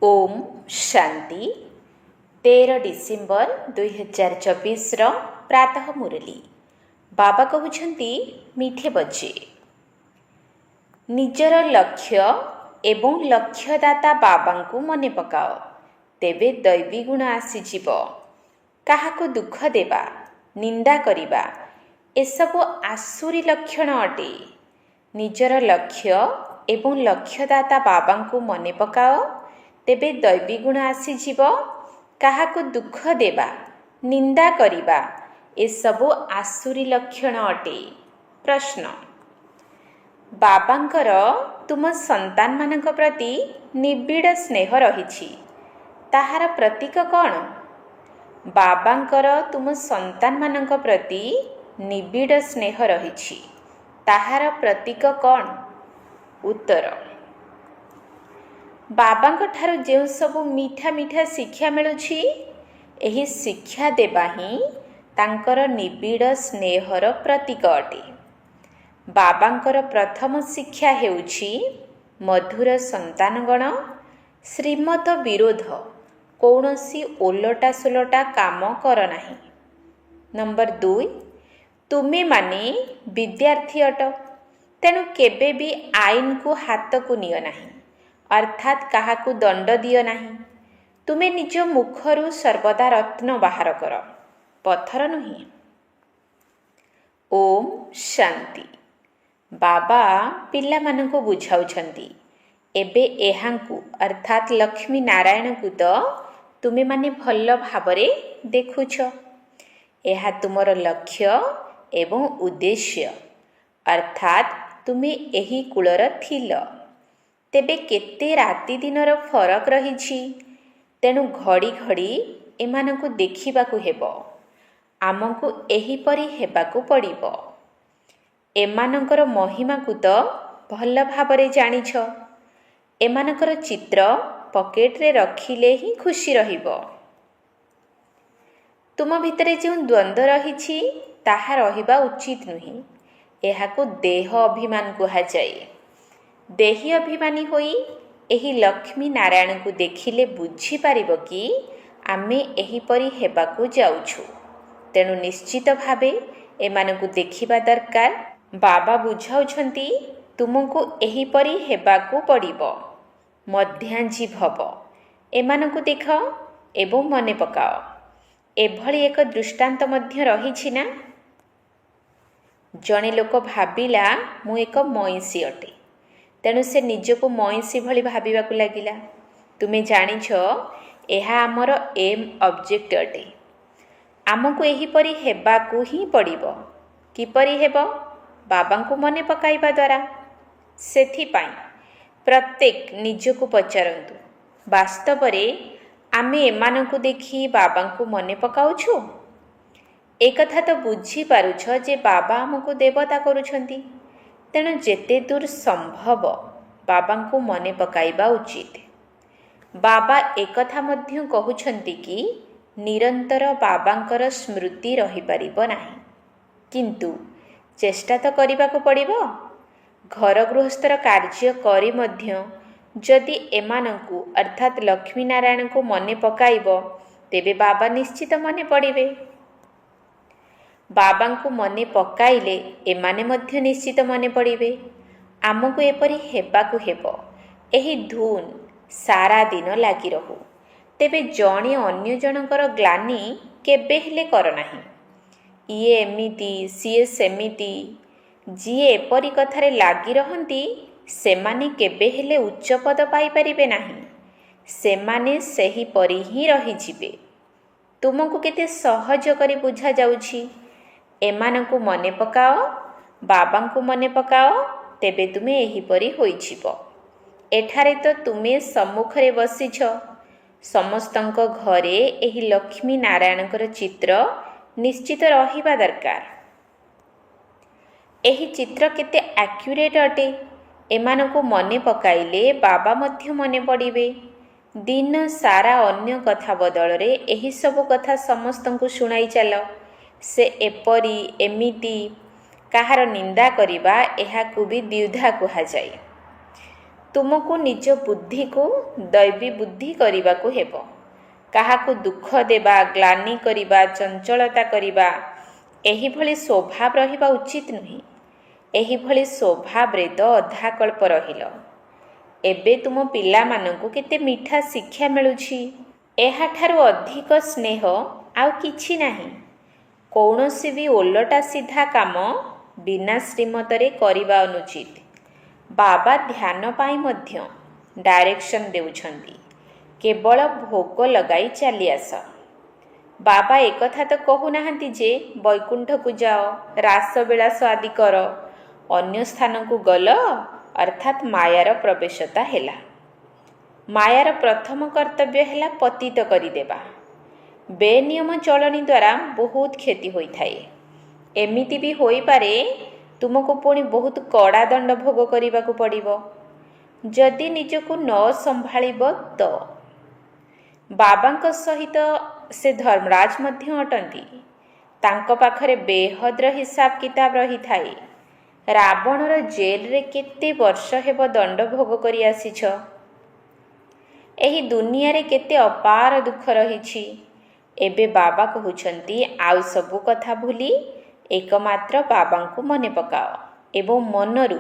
Om Shanti 13 December 2024 प्रातः मुरली बाबा कहते मीठे बजे निजर लक्ष्य एवं लक्ष्यदाता बाबा को मने पकाओ तेबे दैवी गुण आसीजिव। काहाको दुख देवा निंदा करिबा एसबु आसुरी लक्षण अटे। निजर लक्ष्य एवं लक्ष्यदाता बाबा को मने पकाओ तेबे दैवी गुण आसीजिव। काहाको दुख देवा निंदा करिबा एसबु आसुरी लक्षण अटे। प्रश्न बाबांकर तुम संतान मानक प्रति निबिड़ स्नेह रहिछि ताहार प्रतीक कौन? बाबांकर तुम संतान मानक प्रति निबिड़ स्नेह रहिछि ताहार प्रतीक कौन? उत्तर बाबांक ठारू जो सबु मीठा मीठा शिक्षा मिलुछि एही शिक्षा देबा ही तांकर निबिड़ स्नेहर प्रतीक अटे। बाबांकर प्रथम शिक्षा हेउछि मधुर संतानगण श्रीमत विरोध कौनसी ओलटा सोलटा काम कर नाही। नंबर 2 तुमे माने विद्यार्थी अट तेणु केबे भी आईन को हाथ को नियो नाही अर्थात काहाकू दंड दियो नाही। तुमे निज मुखरू सर्वदा रत्न बाहर कर पत्थर नुहे। ओम शांति बाबा पिला मानकु बुझाउछंती एबे एहांकु अर्थात लक्ष्मी नारायण को तो तुमे माने भल भाबरे देखुछ। एहा तुमर लक्ष्य एवं उद्देश्य अर्थात तुमे एही कुलर थिल। तेबे केते राति दिनर फरक रहिछि तेणु घड़ी घड़ी एमानकु देखिबाकु हेबो। आमकु एही परी हेबाकु पड़िबो। एमानकर महिमा को तो भल भाबरे जानिछ। एमानकर चित्र पकेट रे रखिले ही खुशी रहिबो। तुम भितरे जो द्वंद्व रहिछि ताहा रहिबा उचित नुहे। एहाकु देह अभिमान कुहा जाए। देही अभिमानी होई एही लक्ष्मी नारायण को देखिले बुझी पारिबो कि आमे एही परी हेबाकु जाउछु। तेणु निश्चित भावे एमानकु देखिबा दरकार। बाबा बुझाउछंती तुमको एही परी हेबाकु पड़िबो। मध्यांजी भव एमानकु देख एवं मने पकाओ। एभली एक दृष्टांत मध्य रहिछि ना। जणे लोक भाबिला मु एक मईसी अटे तेणु से निजको मईसी भली भाबिबाकु लागिला। तुमे जानिछ एहा आमर एम ऑब्जेक्ट अटे। आमको एही परी हेबाकु ही पड़िबो। किपरि हेबो? बाबांकु मने पकाइबा द्वारा। सेथिपाई प्रत्येक निजको पचारंतु वास्तवरे आमे एमानकु देखि बाबांकु मने पकाउछु? एकथा तो बुझी पारुछ जे बाबा आमको देवता करुछंती। तेणु जेते दूर संभव बाबांकु मने पकाइबा उचित। बाबा एकथा मध्य कहउछंती कि निरंतर बाबांकर स्मृति रही पारिबो नाही। किंतु चेष्टा तो करिबाकु पड़िबो। घर गृहस्थर कार्य करी मध्य जदि एमानंकु अर्थात लक्ष्मी नारायण को मने पकाइबो तेबे बाबा निश्चित मने पड़िबे। बाबांकु मने पकाइले एमाने मध्य निश्चित मने पड़िबे। आमको एपरी हेबाकु हेबो। एही धून सारा दिन लागी रहू। तेबे जणे अन्य जनकर ग्लानि केबे हेले कर नाही। इए एमिति सीए सेमिति जिए एपरी कथारे लागी रहंती सेमाने केबे हेले उच्च पद पाई परिबे नाही। सेमाने सही परी ही रही जिबे। तुमको केते सहज करी बुझा जाउछि। एमानकु मने पकाओ बाबांकु मने पकाओ तेबे तुमे एही परी होइछिबो। एठारे तो तुमे सम्मुखरे बसिछ। समस्तंक घरे एही लक्ष्मी नारायणकर चित्र निश्चित रहिबा दरकार। एही चित्र केते एक्यूरेट अटे। एमानकु मने पकाइले बाबा मध्य मने पड़िबे। दिन सारा अन्य कथा बदलरे एही सब कथा समस्तंकु सुनाई चलो। से एपरी एमिति काहार निंदा करिबा एहाकु भी द्विधा कुहा जाए। ତୁମକୁ ନିଜ ବୁଦ୍ଧିକୁ ଦୈବୀ ବୁଦ୍ଧି କରିବାକୁ ହେବ। କାହାକୁ ଦୁଃଖ ଦେବା, ଗ୍ଲାନି କରିବା, ଚଞ୍ଚଳତା କରିବା ଏହିଭଳି ସ୍ୱଭାବ ରହିବା ଉଚିତ ନୁହେଁ। ଏହିଭଳି ସ୍ୱଭାବରେ ତ ଅଧାକଳ୍ପ ରହିଲ। ଏବେ ତୁମ ପିଲାମାନଙ୍କୁ କେତେ ମିଠା ଶିକ୍ଷା ମିଳୁଛି। ଏହାଠାରୁ ଅଧିକ ସ୍ନେହ ଆଉ କିଛି ନାହିଁ। କୌଣସି ବି ଓଲଟା ସିଧା କାମ ବିନା ଶ୍ରୀମତରେ କରିବା ଅନୁଚିତ। ବାବା ଧ୍ୟାନ ପାଇଁ ମଧ୍ୟ ଡାଇରେକ୍ସନ୍ ଦେଉଛନ୍ତି। କେବଳ ଭୋଗ ଲଗାଇ ଚାଲି ଆସ। ବାବା ଏକଥା ତ କହୁନାହାନ୍ତି ଯେ ବୈକୁଣ୍ଠକୁ ଯାଅ, ରାସବିଳାସ ଆଦି କର। ଅନ୍ୟ ସ୍ଥାନକୁ ଗଲ ଅର୍ଥାତ୍ ମାୟାର ପ୍ରବେଶତା ହେଲା। ମାୟାର ପ୍ରଥମ କର୍ତ୍ତବ୍ୟ ହେଲା ପତିତ କରିଦେବା। ବେନିୟମ ଚଳଣି ଦ୍ୱାରା ବହୁତ କ୍ଷତି ହୋଇଥାଏ। ଏମିତି ବି ହୋଇପାରେ ତୁମକୁ ପୁଣି ବହୁତ କଡ଼ା ଦଣ୍ଡ ଭୋଗ କରିବାକୁ ପଡ଼ିବ ଯଦି ନିଜକୁ ନ ସମ୍ଭାଳିବ ତ। ବାବାଙ୍କ ସହିତ ସେ ଧର୍ମରାଜ ମଧ୍ୟ ଅଟନ୍ତି। ତାଙ୍କ ପାଖରେ ବେହଦର ହିସାବ କିତାବ ରହିଥାଏ। ରାବଣର ଜେଲରେ କେତେ ବର୍ଷ ହେବ ଦଣ୍ଡ ଭୋଗ କରି ଆସିଛ। ଏହି ଦୁନିଆରେ କେତେ ଅପାର ଦୁଃଖ ରହିଛି। ଏବେ ବାବା କହୁଛନ୍ତି ଆଉ ସବୁ କଥା ଭୁଲି ଏକମାତ୍ର ବାବାଙ୍କୁ ମନେ ପକାଅ ଏବଂ ମନରୁ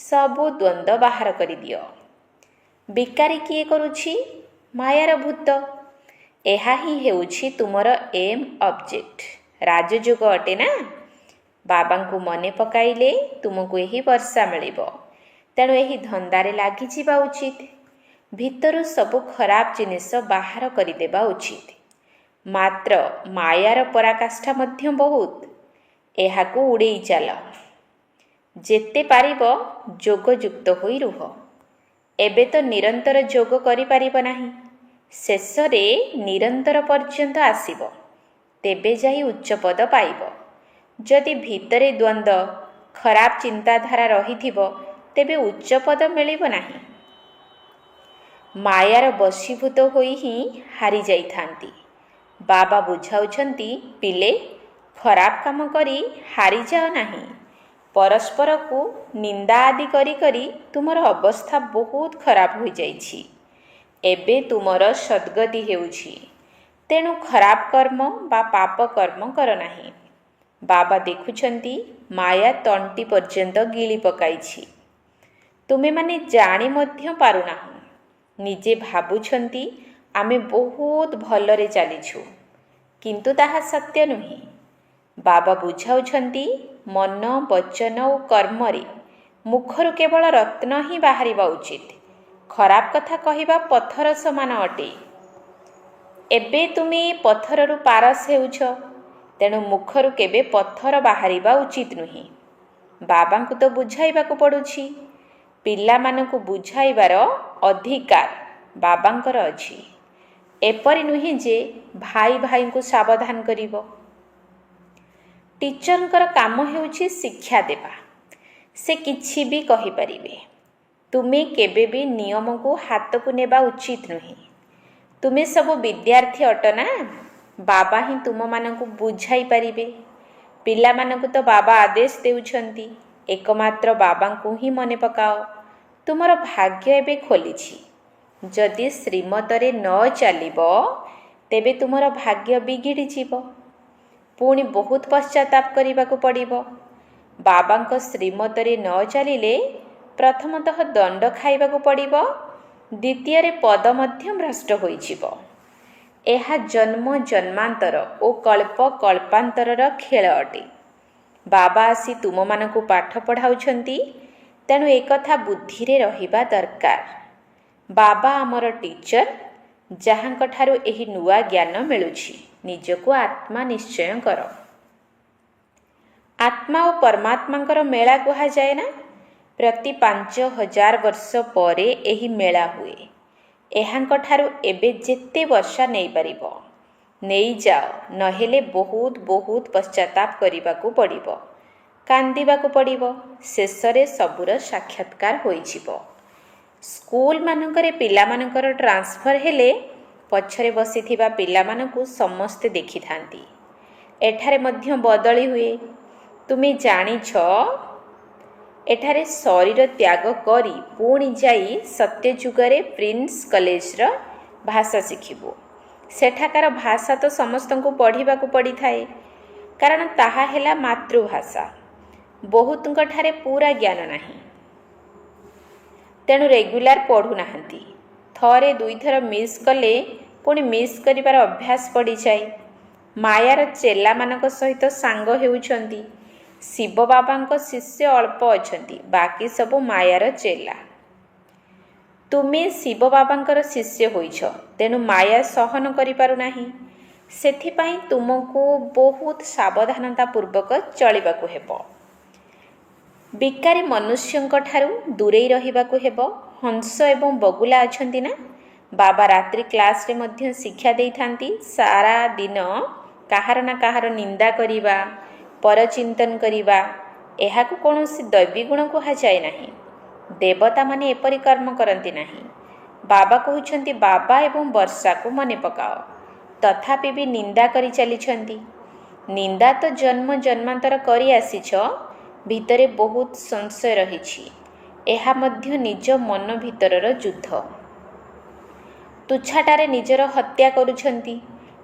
ସବୁ ଦ୍ୱନ୍ଦ୍ୱ ବାହାର କରିଦିଅ। ବିକାରୀ କିଏ କରୁଛି? ମାୟାର ଭୂତ। ଏହା ହିଁ ହେଉଛି ତୁମର ଏମ୍ ଅବଜେକ୍ଟ। ରାଜଯୋଗ ଅଟେ ନା। ବାବାଙ୍କୁ ମନେ ପକାଇଲେ ତୁମକୁ ଏହି ବର୍ଷା ମିଳିବ। ତେଣୁ ଏହି ଧନ୍ଦାରେ ଲାଗିଯିବା ଉଚିତ। ଭିତରୁ ସବୁ ଖରାପ ଜିନିଷ ବାହାର କରିଦେବା ଉଚିତ। ମାତ୍ର ମାୟାର ପରାକାଷ୍ଠା ମଧ୍ୟ ବହୁତ। ଏହାକୁ ଉଡ଼େଇ ଚାଲ। ଯେତେ ପାରିବ ଯୋଗଯୁକ୍ତ ହୋଇ ରୁହ। ଏବେ ତ ନିରନ୍ତର ଯୋଗ କରିପାରିବ ନାହିଁ। ଶେଷରେ ନିରନ୍ତର ପର୍ଯ୍ୟନ୍ତ ଆସିବ। ତେବେ ଯାଇ ଉଚ୍ଚପଦ ପାଇବ। ଯଦି ଭିତରେ ଦ୍ୱନ୍ଦ୍ୱ, ଖରାପ ଚିନ୍ତାଧାରା ରହିଥିବ ତେବେ ଉଚ୍ଚପଦ ମିଳିବ ନାହିଁ। ମାୟାର ବଶୀଭୂତ ହୋଇ ହିଁ ହାରି ଯାଇଥାନ୍ତି। ବାବା ବୁଝାଉଛନ୍ତି, ପିଲେ ଖରାପ କାମ କରି ହାରିଯାଅ ନାହିଁ। ପରସ୍ପରକୁ ନିନ୍ଦା ଆଦି କରି କରି ତୁମର ଅବସ୍ଥା ବହୁତ ଖରାପ ହୋଇଯାଇଛି। ଏବେ ତୁମର ସଦ୍ଗତି ହେଉଛି। ତେଣୁ ଖରାପ କର୍ମ ବା ପାପ କର୍ମ କର ନାହିଁ। ବାବା ଦେଖୁଛନ୍ତି ମାୟା ତଣ୍ଟି ପର୍ଯ୍ୟନ୍ତ ଗିଳି ପକାଇଛି। ତୁମେମାନେ ଜାଣି ମଧ୍ୟ ପାରୁନାହଁ। ନିଜେ ଭାବୁଛନ୍ତି ଆମେ ବହୁତ ଭଲରେ ଚାଲିଛୁ, କିନ୍ତୁ ତାହା ସତ୍ୟ ନୁହେଁ। ବାବା ବୁଝାଉଛନ୍ତି ମନ, ବଚନ ଓ କର୍ମରେ ମୁଖରୁ କେବଳ ରତ୍ନ ହିଁ ବାହାରିବା ଉଚିତ। ଖରାପ କଥା କହିବା ପଥର ସମାନ ଅଟେ। ଏବେ ତୁମେ ପଥରରୁ ପାରସ ହେଉଛ। ତେଣୁ ମୁଖରୁ କେବେ ପଥର ବାହାରିବା ଉଚିତ ନୁହେଁ। ବାବାଙ୍କୁ ତ ବୁଝାଇବାକୁ ପଡ଼ୁଛି। ପିଲାମାନଙ୍କୁ ବୁଝାଇବାର ଅଧିକାର ବାବାଙ୍କର ଅଛି। ଏପରି ନୁହେଁ ଯେ ଭାଇ ଭାଇଙ୍କୁ ସାବଧାନ କରିବ। ଟିଚରଙ୍କର କାମ ହେଉଛି ଶିକ୍ଷା ଦେବା। ସେ କିଛି ବି କହିପାରିବେ। ତୁମେ କେବେ ବି ନିୟମକୁ ହାତକୁ ନେବା ଉଚିତ ନୁହେଁ। ତୁମେ ସବୁ ବିଦ୍ୟାର୍ଥୀ ଅଟ ନା। ବାବା ହିଁ ତୁମମାନଙ୍କୁ ବୁଝାଇ ପାରିବେ। ପିଲାମାନଙ୍କୁ ତ ବାବା ଆଦେଶ ଦେଉଛନ୍ତି। ଏକମାତ୍ର ବାବାଙ୍କୁ ହିଁ ମନେ ପକାଅ। ତୁମର ଭାଗ୍ୟ ଏବେ ଖୋଲିଛି। ଯଦି ଶ୍ରୀମତରେ ନ ଚାଲିବ ତେବେ ତୁମର ଭାଗ୍ୟ ବିଗିଡ଼ିଯିବ। ପୁଣି ବହୁତ ପଶ୍ଚାତାପ କରିବାକୁ ପଡ଼ିବ। ବାବାଙ୍କ ଶ୍ରୀମତରେ ନ ଚାଲିଲେ ପ୍ରଥମତଃ ଦଣ୍ଡ ଖାଇବାକୁ ପଡ଼ିବ। ଦ୍ୱିତୀୟରେ ପଦ ମଧ୍ୟ ଭ୍ରଷ୍ଟ ହୋଇଯିବ। ଏହା ଜନ୍ମ ଜନ୍ମାନ୍ତର ଓ କଳ୍ପ କଳ୍ପାନ୍ତରର ଖେଳ ଅଟେ। ବାବା ଆସି ତୁମମାନଙ୍କୁ ପାଠ ପଢ଼ାଉଛନ୍ତି। ତେଣୁ ଏକଥା ବୁଦ୍ଧିରେ ରହିବା ଦରକାର। ବାବା ଆମର ଟିଚର, ଯାହାଙ୍କଠାରୁ ଏହି ନୂଆ ଜ୍ଞାନ ମିଳୁଛି। ନିଜକୁ ଆତ୍ମା ନିଶ୍ଚୟ କର। ଆତ୍ମା ଓ ପରମାତ୍ମାଙ୍କର ମେଳା କୁହାଯାଏ ନା। ପ୍ରତି 5000 ବର୍ଷ ପରେ ଏହି ମେଳା ହୁଏ। ଏହାଙ୍କଠାରୁ ଏବେ ଯେତେ ବର୍ଷା ନେଇପାରିବ ନେଇଯାଅ। ନହେଲେ ବହୁତ ବହୁତ ପଶ୍ଚାତାପ କରିବାକୁ ପଡ଼ିବ, କାନ୍ଦିବାକୁ ପଡ଼ିବ। ଶେଷରେ ସବୁର ସାକ୍ଷାତକାର ହୋଇଯିବ। ସ୍କୁଲମାନଙ୍କରେ ପିଲାମାନଙ୍କର ଟ୍ରାନ୍ସଫର ହେଲେ ପଛରେ ବସିଥିବା ପିଲାମାନଙ୍କୁ ସମସ୍ତେ ଦେଖିଥାନ୍ତି। ଏଠାରେ ମଧ୍ୟ ବଦଳି ହୁଏ। ତୁମେ ଜାଣିଛ ଏଠାରେ ଶରୀର ତ୍ୟାଗ କରି ପୁଣି ଯାଇ ସତ୍ୟଯୁଗରେ ପ୍ରିନ୍ସ କଲେଜର ଭାଷା ଶିଖିବୁ। ସେଠାକାର ଭାଷା ତ ସମସ୍ତଙ୍କୁ ପଢ଼ିବାକୁ ପଡ଼ିଥାଏ, କାରଣ ତାହା ହେଲା ମାତୃଭାଷା। ବହୁତଙ୍କଠାରେ ପୁରା ଜ୍ଞାନ ନାହିଁ, ତେଣୁ ରେଗୁଲାର ପଢ଼ୁନାହାନ୍ତି। ଥରେ ଦୁଇଥର ମିସ୍ କଲେ ପୁଣି ମିସ୍ କରିବାର ଅଭ୍ୟାସ ପଡ଼ିଯାଏ। ମାୟାର ଚେଲାମାନଙ୍କ ସହିତ ସାଙ୍ଗ ହେଉଛନ୍ତି। ଶିବ ବାବାଙ୍କ ଶିଷ୍ୟ ଅଳ୍ପ ଅଛନ୍ତି, ବାକି ସବୁ ମାୟାର ଚେଲା। ତୁମେ ଶିବ ବାବାଙ୍କର ଶିଷ୍ୟ ହୋଇଛ, ତେଣୁ ମାୟା ସହନ କରିପାରୁନାହିଁ। ସେଥିପାଇଁ ତୁମକୁ ବହୁତ ସାବଧାନତା ପୂର୍ବକ ଚଳିବାକୁ ହେବ। ବିକାରୀ ମନୁଷ୍ୟଙ୍କ ଠାରୁ ଦୂରେଇ ରହିବାକୁ ହେବ। ହଂସ ଏବଂ ବଗୁଲା ଅଛନ୍ତି ନା, ବାବା ରାତ୍ରି କ୍ଲାସରେ ମଧ୍ୟ ଶିକ୍ଷା ଦେଇଥାନ୍ତି। ସାରା ଦିନ କାହାର ନା କାହାର ନିନ୍ଦା କରିବା, ପରଚିନ୍ତନ କରିବା, ଏହାକୁ କୌଣସି ଦୈବୀ ଗୁଣ କୁହାଯାଏ ନାହିଁ। ଦେବତାମାନେ ଏପରି କର୍ମ କରନ୍ତି ନାହିଁ। ବାବା କହୁଛନ୍ତି ବାବା ଏବଂ ବର୍ଷାକୁ ମନେ ପକାଅ, ତଥାପି ବି ନିନ୍ଦା କରି ଚାଲିଛନ୍ତି। ନିନ୍ଦା ତ ଜନ୍ମ ଜନ୍ମାନ୍ତର କରି ଆସିଛ, ଭିତରେ ବହୁତ ସଂଶୟ ରହିଛି। ଏହା ମଧ୍ୟ ନିଜ ମନ ଭିତରର ଯୁଦ୍ଧ। ତୁଚ୍ଛାଟାରେ ନିଜର ହତ୍ୟା କରୁଛନ୍ତି।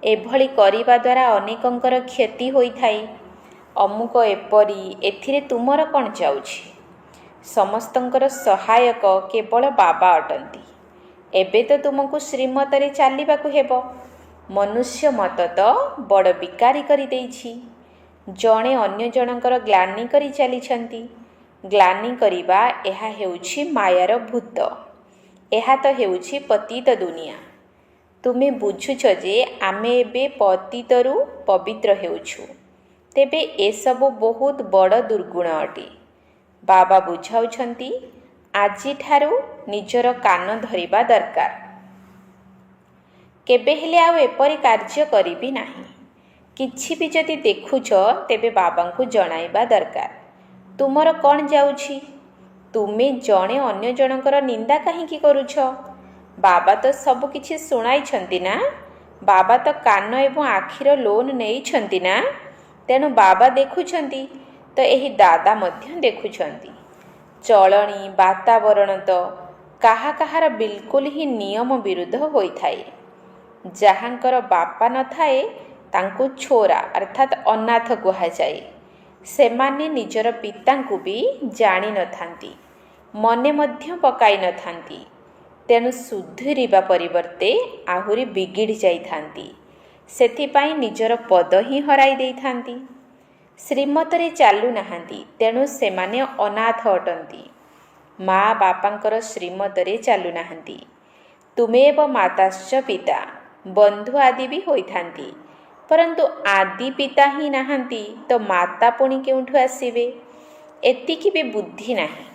ଏଭଳି କରିବା ଦ୍ୱାରା ଅନେକଙ୍କର କ୍ଷତି ହୋଇଥାଏ। ଅମୁକ ଏପରି, ଏଥିରେ ତୁମର କ'ଣ ଯାଉଛି? ସମସ୍ତଙ୍କର ସହାୟକ କେବଳ ବାବା ଅଟନ୍ତି। ଏବେ ତ ତୁମକୁ ଶ୍ରୀମତରେ ଚାଲିବାକୁ ହେବ। ମନୁଷ୍ୟ ମତ ତ ବଡ଼ ବିକାରୀ କରିଦେଇଛି। ଜଣେ ଅନ୍ୟ ଜଣଙ୍କର ଗ୍ଲାନି କରି ଚାଲିଛନ୍ତି। ଗ୍ଲାନି କରିବା, ଏହା ହେଉଛି ମାୟାର ଭୂତ। ଏହା ତ ହେଉଛି ପତିତ ଦୁନିଆ। ତୁମେ ବୁଝୁଛ ଯେ ଆମେ ଏବେ ପତିତରୁ ପବିତ୍ର ହେଉଛୁ, ତେବେ ଏସବୁ ବହୁତ ବଡ଼ ଦୁର୍ଗୁଣ ଅଟେ। ବାବା ବୁଝାଉଛନ୍ତି, ଆଜିଠାରୁ ନିଜର କାନ ଧରିବା ଦରକାର। କେବେ ହେଲେ ଆଉ ଏପରି କାର୍ଯ୍ୟ କରିବି ନାହିଁ। କିଛି ବି ଯଦି ଦେଖୁଛ, ତେବେ ବାବାଙ୍କୁ ଜଣାଇବା ଦରକାର। ତୁମର କ'ଣ ଯାଉଛି? ତୁମେ ଜଣେ ଅନ୍ୟ ଜଣଙ୍କର ନିନ୍ଦା କାହିଁକି କରୁଛ? ବାବା ତ ସବୁ କିଛି ଶୁଣାଇଛନ୍ତି ନା। ବାବା ତ କାନ ଏବଂ ଆଖିର ଲୋନ୍ ନେଇଛନ୍ତି ନା। ତେଣୁ ବାବା ଦେଖୁଛନ୍ତି, ତ ଏହି ଦାଦା ମଧ୍ୟ ଦେଖୁଛନ୍ତି। ଚଳଣି, ବାତାବରଣ ତ କାହା କାହାର ବିଲକୁଲ ହିଁ ନିୟମ ବିରୁଦ୍ଧ ହୋଇଥାଏ। ଯାହାଙ୍କର ବାପା ନଥାଏ, ତାଙ୍କୁ ଛୋରା ଅର୍ଥାତ୍ ଅନାଥ କୁହାଯାଏ। ସେମାନେ ନିଜର ପିତାଙ୍କୁ ବି ଜାଣିନଥାନ୍ତି, ମନେ ମଧ୍ୟ ପକାଇ ନଥାନ୍ତି। ତେଣୁ ସୁଧୁରିବା ପରିବର୍ତ୍ତେ ଆହୁରି ବିଗିଡ଼ି ଯାଇଥାନ୍ତି। ସେଥିପାଇଁ ନିଜର ପଦ ହିଁ ହରାଇ ଦେଇଥାନ୍ତି। ଶ୍ରୀମତରେ ଚାଲୁନାହାନ୍ତି, ତେଣୁ ସେମାନେ ଅନାଥ ଅଟନ୍ତି। ମା ବାପାଙ୍କର ଶ୍ରୀମତରେ ଚାଲୁନାହାନ୍ତି। ତୁମେବ ମାତାଶ୍ଚ ପିତା, ବନ୍ଧୁ ଆଦି ବି ହୋଇଥାନ୍ତି, ପରନ୍ତୁ ଆଦି ପିତା ହିଁ ନାହାନ୍ତି, ତ ମାତା ପୁଣି କେଉଁଠୁ ଆସିବେ? ଏତିକି ବି ବୁଦ୍ଧି ନାହିଁ।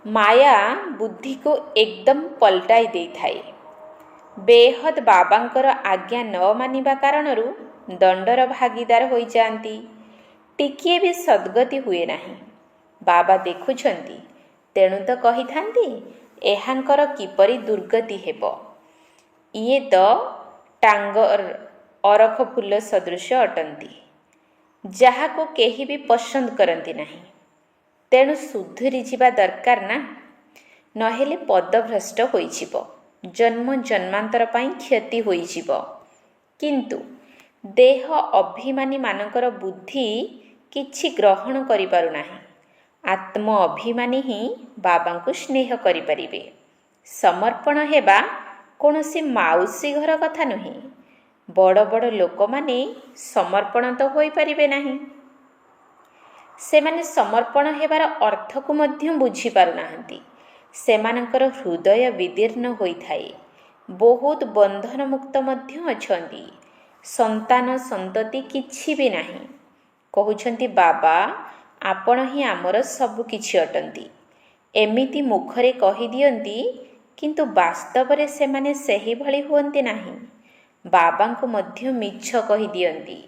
ମାୟା ବୁଦ୍ଧିକୁ ଏକଦମ ପଲଟାଇ ଦେଇଥାଏ। ବେହଦ୍ ବାବାଙ୍କର ଆଜ୍ଞା ନ ମାନିବା କାରଣରୁ ଦଣ୍ଡର ଭାଗିଦାର ହୋଇଯାଆନ୍ତି। ଟିକିଏ ବି ସଦ୍ଗତି ହୁଏ ନାହିଁ। ବାବା ଦେଖୁଛନ୍ତି, ତେଣୁ ତ କହିଥାନ୍ତି, ଏହାଙ୍କର କିପରି ଦୁର୍ଗତି ହେବ। ଇଏ ତ ଟାଙ୍ଗର ଅରଖ ଫୁଲ ସଦୃଶ ଅଟନ୍ତି, ଯାହାକୁ କେହି ବି ପସନ୍ଦ କରନ୍ତି ନାହିଁ। ତେଣୁ ସୁଧୁରି ଯିବା ଦରକାର ନା, ନହେଲେ ପଦଭ୍ରଷ୍ଟ ହୋଇଯିବ, ଜନ୍ମ ଜନ୍ମାନ୍ତର ପାଇଁ କ୍ଷତି ହୋଇଯିବ। କିନ୍ତୁ ଦେହ ଅଭିମାନୀମାନଙ୍କର ବୁଦ୍ଧି କିଛି ଗ୍ରହଣ କରିପାରୁନାହିଁ। ଆତ୍ମ ଅଭିମାନୀ ହିଁ ବାବାଙ୍କୁ ସ୍ନେହ କରିପାରିବେ। ସମର୍ପଣ ହେବା କୌଣସି ମାଉସୀ ଘର କଥା ନୁହେଁ। ବଡ଼ ବଡ଼ ଲୋକମାନେ ସମର୍ପଣ ତ ହୋଇପାରିବେ ନାହିଁ। ସେମାନେ ସମର୍ପଣ ହେବାର ଅର୍ଥକୁ ମଧ୍ୟ ବୁଝିପାରୁନାହାନ୍ତି। ସେମାନଙ୍କର ହୃଦୟ ବିଦୀର୍ଣ୍ଣ ହୋଇଥାଏ। ବହୁତ ବନ୍ଧନମୁକ୍ତ ମଧ୍ୟ ଅଛନ୍ତି। ସନ୍ତାନ ସନ୍ତତି କିଛି ବି ନାହିଁ। କହୁଛନ୍ତି ବାବା, ଆପଣ ହିଁ ଆମର ସବୁ କିଛି ଅଟନ୍ତି। ଏମିତି ମୁଖରେ କହିଦିଅନ୍ତି, କିନ୍ତୁ ବାସ୍ତବରେ ସେମାନେ ସେହିଭଳି ହୁଅନ୍ତି ନାହିଁ। ବାବାଙ୍କୁ ମଧ୍ୟ ମିଛ କହିଦିଅନ୍ତି।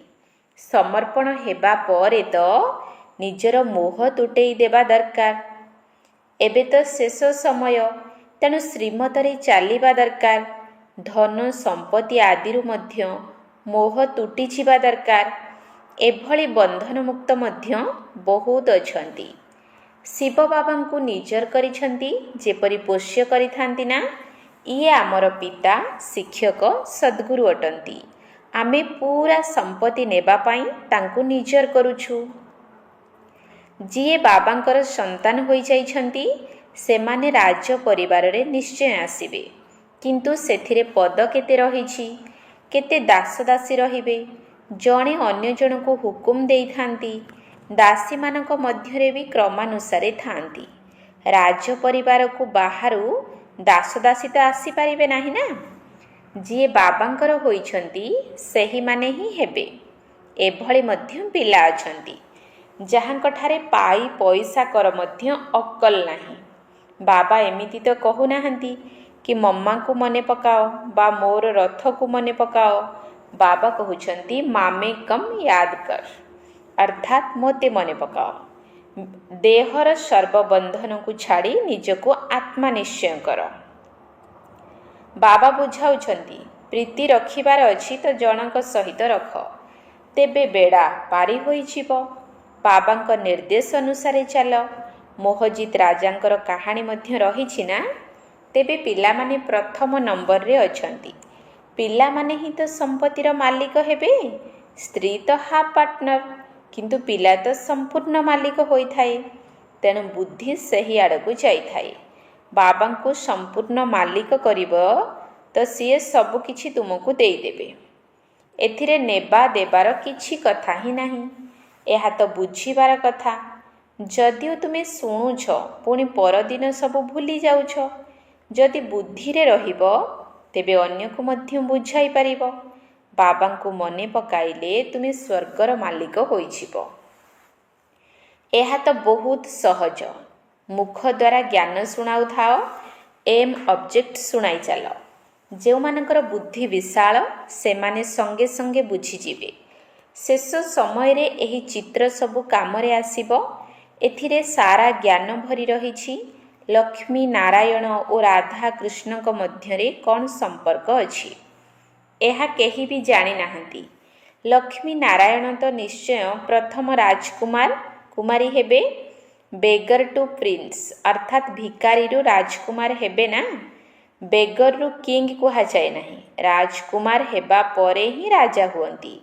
ସମର୍ପଣ ହେବା ପରେ ତ ନିଜର ମୋହ ତୁଟେଇ ଦେବା ଦରକାର। ଏବେ ତ ଶେଷ ସମୟ, ତେଣୁ ଶ୍ରୀମତରେ ଚାଲିବା ଦରକାର। ଧନ ସମ୍ପତ୍ତି ଆଦିରୁ ମଧ୍ୟ ମୋହ ତୁଟିଯିବା ଦରକାର। ଏଭଳି ବନ୍ଧନମୁକ୍ତ ମଧ୍ୟ ବହୁତ ଅଛନ୍ତି। ଶିବ ବାବାଙ୍କୁ ନିଜର କରିଛନ୍ତି ଯେପରି ପୋଷ୍ୟ କରିଥାନ୍ତି ନା, ଇଏ ଆମର ପିତା, ଶିକ୍ଷକ, ସଦ୍ଗୁରୁ ଅଟନ୍ତି। ଆମେ ପୁରା ସମ୍ପତ୍ତି ନେବା ପାଇଁ ତାଙ୍କୁ ନିଜର କରୁଛୁ। ଯିଏ ବାବାଙ୍କର ସନ୍ତାନ ହୋଇଯାଇଛନ୍ତି ସେମାନେ ରାଜ ପରିବାରରେ ନିଶ୍ଚୟ ଆସିବେ, କିନ୍ତୁ ସେଥିରେ ପଦ କେତେ ରହିଛି, କେତେ ଦାସ ଦାସୀ ରହିବେ। ଜଣେ ଅନ୍ୟ ଜଣଙ୍କୁ ହୁକୁମ ଦେଇଥାନ୍ତି। ଦାସୀମାନଙ୍କ ମଧ୍ୟରେ ବି କ୍ରମାନୁସାରେ ଥାନ୍ତି। ରାଜ ପରିବାରକୁ ବାହାରୁ ଦାସ ଦାସୀ ତ ଆସିପାରିବେ ନାହିଁ ନା। ଯିଏ ବାବାଙ୍କର ହୋଇଛନ୍ତି ସେହିମାନେ ହିଁ ହେବେ। ଏଭଳି ମଧ୍ୟ ପିଲା ଅଛନ୍ତି ଯାହାଙ୍କଠାରେ ପାଇ ପଇସା କର ମଧ୍ୟ ଅକ୍କଲ ନାହିଁ। ବାବା ଏମିତି ତ କହୁନାହାନ୍ତି କି ମମ୍ମାଙ୍କୁ ମନେ ପକାଅ ବା ମୋର ରଥକୁ ମନେ ପକାଅ। ବାବା କହୁଛନ୍ତି ମାମେ କମ୍ ୟାଦ କର, ଅର୍ଥାତ୍ ମୋତେ ମନେ ପକାଅ। ଦେହର ସର୍ବବନ୍ଧନକୁ ଛାଡ଼ି ନିଜକୁ ଆତ୍ମା ନିଶ୍ଚୟ କର। ବାବା ବୁଝାଉଛନ୍ତି ପ୍ରୀତି ରଖିବାର ଅଛି ତ ଜଣଙ୍କ ସହିତ ରଖ, ତେବେ ବେଡ଼ା ପାରି ହୋଇଯିବ। ବାବାଙ୍କ ନିର୍ଦ୍ଦେଶ ଅନୁସାରେ ଚାଲ। ମୋହଜିତ ରାଜାଙ୍କର କାହାଣୀ ମଧ୍ୟ ରହିଛି ନା। ତେବେ ପିଲାମାନେ ପ୍ରଥମ ନମ୍ବରରେ ଅଛନ୍ତି। ପିଲାମାନେ ହିଁ ତ ସମ୍ପତ୍ତିର ମାଲିକ ହେବେ। ସ୍ତ୍ରୀ ତ ହାଫ୍ ପାର୍ଟନର, କିନ୍ତୁ ପିଲା ତ ସମ୍ପୂର୍ଣ୍ଣ ମାଲିକ ହୋଇଥାଏ। ତେଣୁ ବୁଦ୍ଧି ସେହି ଆଡ଼କୁ ଯାଇଥାଏ। ବାବାଙ୍କୁ ସମ୍ପୂର୍ଣ୍ଣ ମାଲିକ କରିବ ତ ସିଏ ସବୁ କିଛି ତୁମକୁ ଦେଇଦେବେ। ଏଥିରେ ନେବା ଦେବାର କିଛି କଥା ହିଁ ନାହିଁ। ଏହା ତ ବୁଝିବାର କଥା। ଯଦିଓ ତୁମେ ଶୁଣୁଛ ପୁଣି ପରଦିନ ସବୁ ଭୁଲି ଯାଉଛ। ଯଦି ବୁଦ୍ଧିରେ ରହିବ ତେବେ ଅନ୍ୟକୁ ମଧ୍ୟ ବୁଝାଇ ପାରିବ। ବାବାଙ୍କୁ ମନେ ପକାଇଲେ ତୁମେ ସ୍ୱର୍ଗର ମାଲିକ ହୋଇଯିବ। ଏହା ତ ବହୁତ ସହଜ। ମୁଖ ଦ୍ୱାରା ଜ୍ଞାନ ଶୁଣାଉଥାଅ, ଏମ୍ ଅବଜେକ୍ଟ ଶୁଣାଇ ଚାଲ। ଯେଉଁମାନଙ୍କର ବୁଦ୍ଧି ବିଶାଳ ସେମାନେ ସଙ୍ଗେ ସଙ୍ଗେ ବୁଝିଯିବେ। ଶେଷ ସମୟରେ ଏହି ଚିତ୍ର ସବୁ କାମରେ ଆସିବ। ଏଥିରେ ସାରା ଜ୍ଞାନ ଭରି ରହିଛି। ଲକ୍ଷ୍ମୀ ନାରାୟଣ ଓ ରାଧାକୃଷ୍ଣଙ୍କ ମଧ୍ୟରେ କ'ଣ ସମ୍ପର୍କ ଅଛି, ଏହା କେହି ବି ଜାଣିନାହାନ୍ତି। ଲକ୍ଷ୍ମୀ ନାରାୟଣ ତ ନିଶ୍ଚୟ ପ୍ରଥମ ରାଜକୁମାର କୁମାରୀ ହେବେ। ବେଗର ଟୁ ପ୍ରିନ୍ସ ଅର୍ଥାତ୍ ଭିକାରୀରୁ ରାଜକୁମାର ହେବେ ନା। ବେଗରରୁ କିଙ୍ଗ କୁହାଯାଏ ନାହିଁ। ରାଜକୁମାର ହେବା ପରେ ହିଁ ରାଜା ହୁଅନ୍ତି।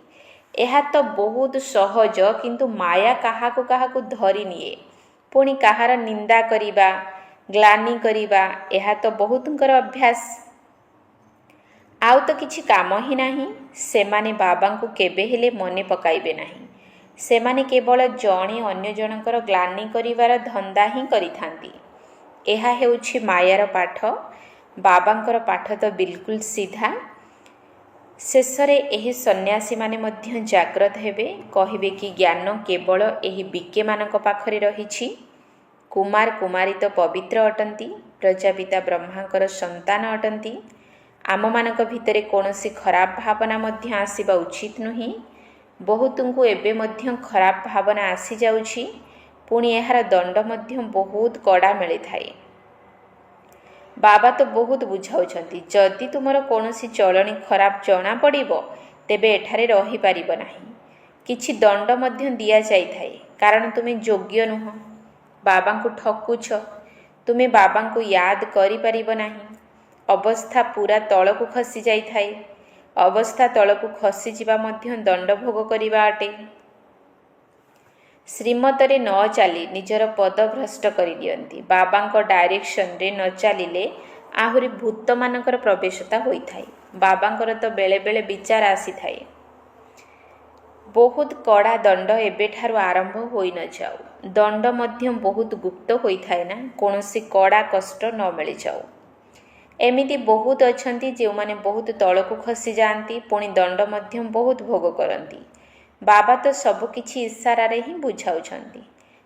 ଏହା ତ ବହୁତ ସହଜ, କିନ୍ତୁ ମାୟା କାହାକୁ କାହାକୁ ଧରିନିଏ। ପୁଣି କାହାର ନିନ୍ଦା କରିବା, ଗ୍ଲାନି କରିବା, ଏହା ତ ବହୁତଙ୍କର ଅଭ୍ୟାସ। ଆଉ ତ କିଛି କାମ ହିଁ ନାହିଁ। ସେମାନେ ବାବାଙ୍କୁ କେବେ ହେଲେ ମନେ ପକାଇବେ ନାହିଁ। ସେମାନେ କେବଳ ଜଣେ ଅନ୍ୟ ଜଣଙ୍କର ଗ୍ଲାନି କରିବାର ଧନ୍ଦା ହିଁ କରିଥାନ୍ତି। ଏହା ହେଉଛି ମାୟାର ପାଠ। ବାବାଙ୍କର ପାଠ ତ ବିଲକୁଲ ସିଧା। ଶେଷରେ ଏହି ସନ୍ନ୍ୟାସୀମାନେ ମଧ୍ୟ ଜାଗ୍ରତ ହେବେ। କହିବେ କି ଜ୍ଞାନ କେବଳ ଏହି ବିକେମାନଙ୍କ ପାଖରେ ରହିଛି। କୁମାର କୁମାରୀ ତ ପବିତ୍ର ଅଟନ୍ତି, ପ୍ରଜାପିତା ବ୍ରହ୍ମାଙ୍କର ସନ୍ତାନ ଅଟନ୍ତି। ଆମମାନଙ୍କ ଭିତରେ କୌଣସି ଖରାପ ଭାବନା ମଧ୍ୟ ଆସିବା ଉଚିତ ନୁହେଁ। ବହୁତଙ୍କୁ ଏବେ ମଧ୍ୟ ଖରାପ ଭାବନା ଆସିଯାଉଛି। ପୁଣି ଏହାର ଦଣ୍ଡ ମଧ୍ୟ ବହୁତ କଡ଼ା ମିଳିଥାଏ। ବାବା ତ ବହୁତ ବୁଝାଉଛନ୍ତି ଯଦି ତୁମର କୌଣସି ଚଳଣି ଖରାପ ଜଣାପଡ଼ିବ ତେବେ ଏଠାରେ ରହିପାରିବ ନାହିଁ। କିଛି ଦଣ୍ଡ ମଧ୍ୟ ଦିଆଯାଇଥାଏ, କାରଣ ତୁମେ ଯୋଗ୍ୟ ନୁହଁ। ବାବାଙ୍କୁ ଠକୁଛ, ତୁମେ ବାବାଙ୍କୁ ୟାଦ କରିପାରିବ ନାହିଁ। ଅବସ୍ଥା ପୁରା ତଳକୁ ଖସି ଯାଇଥାଏ। ଅବସ୍ଥା ତଳକୁ ଖସିଯିବା ମଧ୍ୟ ଦଣ୍ଡ ଭୋଗ କରିବା ଅଟେ। ଶ୍ରୀମତରେ ନ ଚାଲି ନିଜର ପଦ ଭ୍ରଷ୍ଟ କରିଦିଅନ୍ତି। ବାବାଙ୍କ ଡାଇରେକ୍ସନରେ ନ ଚାଲିଲେ ଆହୁରି ଭୂତମାନଙ୍କର ପ୍ରବେଶତା ହୋଇଥାଏ। ବାବାଙ୍କର ତ ବେଳେ ବେଳେ ବିଚାର ଆସିଥାଏ। ବହୁତ କଡ଼ା ଦଣ୍ଡ ଏବେଠାରୁ ଆରମ୍ଭ ହୋଇନଯାଉ। ଦଣ୍ଡ ମଧ୍ୟ ବହୁତ ଗୁପ୍ତ ହୋଇଥାଏ ନା, କୌଣସି କଡ଼ା କଷ୍ଟ ନ ମିଳିଯାଉ। ଏମିତି ବହୁତ ଅଛନ୍ତି ଯେଉଁମାନେ ବହୁତ ତଳକୁ ଖସିଯାଆନ୍ତି, ପୁଣି ଦଣ୍ଡ ମଧ୍ୟ ବହୁତ ଭୋଗ କରନ୍ତି। ବାବା ତ ସବୁକିଛି ଇସାରାରେ ହିଁ ବୁଝାଉଛନ୍ତି।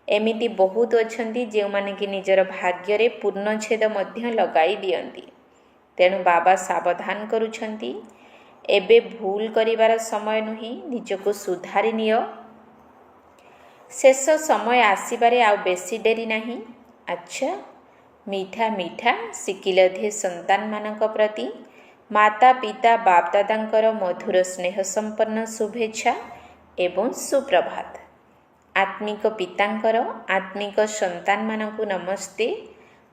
ଏମିତି ବହୁତ ଅଛନ୍ତି ଯେଉଁମାନେ କି ନିଜର ଭାଗ୍ୟରେ ପୂର୍ଣ୍ଣଚ୍ଛେଦ ମଧ୍ୟ ଲଗାଇ ଦିଅନ୍ତି। ତେଣୁ ବାବା ସାବଧାନ କରୁଛନ୍ତି, ଏବେ ଭୁଲ କରିବାର ସମୟ ନୁହେଁ, ନିଜକୁ ସୁଧାରି ନିଅ। ଶେଷ ସମୟ ଆସିବାରେ ଆଉ ବେଶୀ ଡେରି ନାହିଁ। ଆଚ୍ଛା, ମିଠା ମିଠା ଶିକିଲଧେ ସନ୍ତାନମାନଙ୍କ ପ୍ରତି ମାତା ପିତା ବାପଦାଦାଙ୍କର ମଧୁର ସ୍ନେହ ସମ୍ପନ୍ନ ଶୁଭେଚ୍ଛା ଏବଂ ସୁପ୍ରଭାତ। आत्मिक पितांकर आत्मिक संतान मानकु नमस्ते।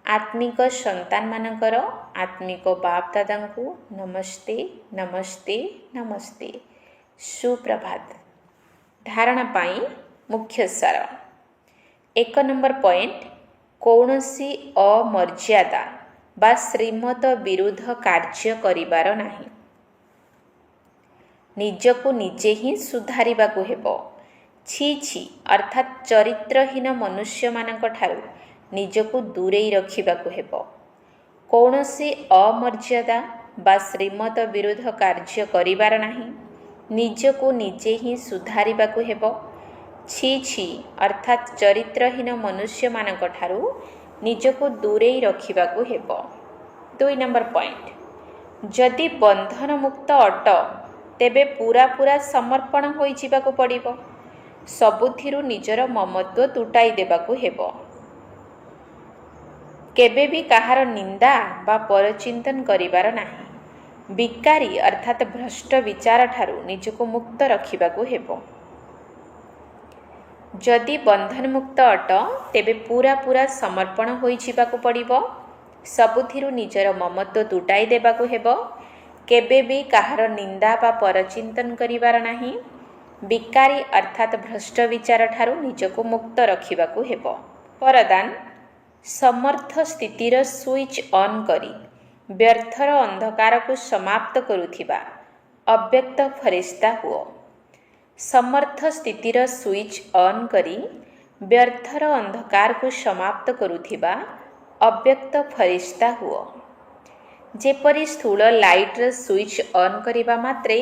आत्मिक संतान मानकर आत्मिक बाप दादा को नमस्ते नमस्ते नमस्ते। सुप्रभात। धारणा पाई मुख्य सार। 1 नंबर पॉइंट, कौनसी अमर्यादा बा श्रीमत विरुद्ध कार्य करिबार नाही। निजको निजे ही सुधारिबाकु हेबो। छी छी अर्थात चरित्रहीन मनुष्य मानक ठारू निजको दूरेई रखिबाकु हेबो। कौनसी अमर्यादा बा श्रीमत विरुद्ध कार्य करिबार नाही। निजको निजे ही सुधारिबाकु हेबो। छी छी अर्थात चरित्रहीन मनुष्य मानक ठारू निजको दूरेई रखिबाकु हेबो। 2 नंबर पॉइंट, जदि बंधन मुक्त अट तेबे पूरा पूरा समर्पण होई जिबाकु पड़िबो। सबुथिरु निजर ममत्व तुटाई देबाकु हेबो। केबे भी कहार निंदा बा परचिंतन करिबार नाही। विकारी अर्थात भ्रष्ट विचार ठारू निजको मुक्त रखिबाकु हेबो। जदि बंधन मुक्त अट तेबे पूरा पूरा समर्पण होई जिबाकु पड़िबो। सबुथिरु निजर ममत्व तुटाई देबाकु हेबो। केबे भी कहार निंदा बा परचिंतन करिबार नाही। विकारी अर्थात भ्रष्ट विचार ठारू निजको मुक्त रखिबाकु हेबो। वरदान, समर्थ स्थितिर स्विच ऑन करी व्यर्थर अंधकार को समाप्त करुथिबा अव्यक्त फरिश्ता हुओ। समर्थ स्थितिर स्विच ऑन करी व्यर्थर अंधकार को समाप्त करुथिबा अव्यक्त फरिश्ता हुओ। जेपरी स्थूल लाइटर स्विच ऑन करिबा मात्रे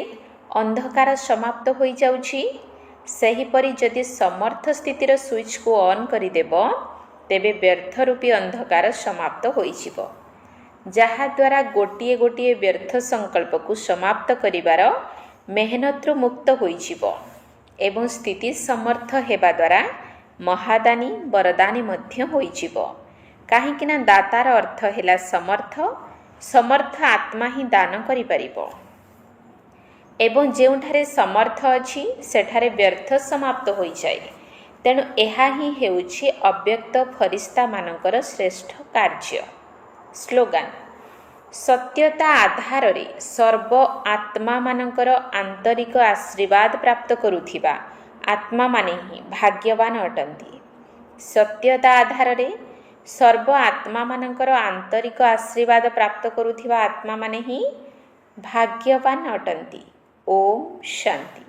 अंधकार समाप्त होई जाउछि, सेहीपरि जदि समर्थ स्थितिर स्विच को ऑन करिदेब तेबे व्यर्थ रूपी अंधकार समाप्त होइजिब, जहाद्वारा गोटिए गोटिए व्यर्थ संकल्प को समाप्त करिबार मेहनतरू मुक्त होइजिब एवं स्थिति समर्थ हेबा द्वारा महादानी वरदानी मध्य होइजिब। काहींकिना दातार अर्थ हेला समर्थ। समर्थ आत्मा ही दान करि परिबो एवं जेउठारे समर्थ अछि सेठारे व्यर्थ समाप्त होई जाए। तेणु एहा ही हेउछि अव्यक्त फरिश्ता मानकर श्रेष्ठ कार्य। स्लोगान, सत्यता आधार रे सर्व आत्मा मानकर आंतरिक आशीर्वाद प्राप्त करुथिबा आत्मा माने ही भाग्यवान अटंती। सत्यता आधार रे सर्व आत्मा मानकर आंतरिक आशीर्वाद प्राप्त करुथिबा आत्मा माने ही भाग्यवान अटंती। ओम शांति।